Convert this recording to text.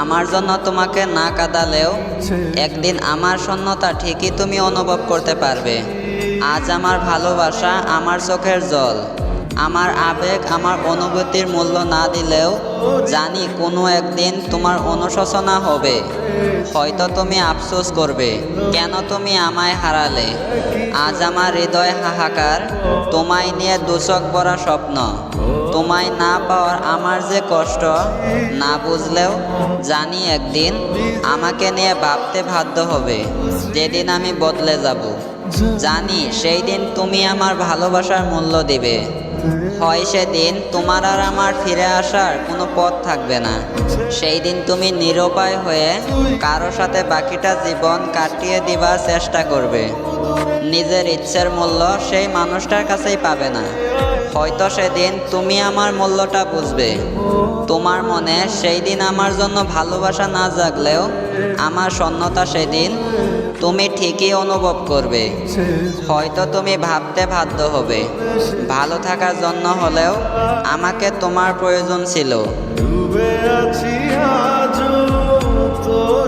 আমার জন্য তোমাকে না কাঁদালেও একদিন আমার শূন্যতা ঠিকই তুমি অনুভব করতে পারবে। আজ আমার ভালোবাসা, আমার চোখের জল, আমার আবেগ, আমার অনুভূতির মূল্য না দিলেও জানি কোনো একদিন তোমার অনুশোচনা হবে। হয়তো তুমি আফসোস করবে, কেন তুমি আমায় হারালে। আজ আমার হৃদয় হাহাকার, তোমায় নিয়ে দুচোখ ভরা স্বপ্ন। তোমায় না পাওয়ার আমার যে কষ্ট, না বুঝলেও জানি একদিন আমাকে নিয়ে ভাবতে বাধ্য হবে। যেদিন আমি বদলে যাব, জানি সেই দিন তুমি আমার ভালোবাসার মূল্য দিবে। হয় সেদিন তোমার আর আমার ফিরে আসার কোনো পথ থাকবে না। সেই দিন তুমি নিরুপায় হয়ে কারো সাথে বাকিটা জীবন কাটিয়ে দিবার চেষ্টা করবে। নিজের ইচ্ছের মূল্য সেই মানুষটার কাছেই পাবে না। হয়তো সেদিন তুমি আমার মূল্যটা বুঝবে। তোমার মনে সেই দিন আমার জন্য ভালোবাসা না জাগলেও আমার শূন্যতা সেদিন তুমি ঠিকই অনুভব করবে। হয়তো তুমি ভাবতে বাধ্য হবে, ভালো থাকার জন্য হলেও আমাকে তোমার প্রয়োজন ছিল। ডুবে আছি আজও তোর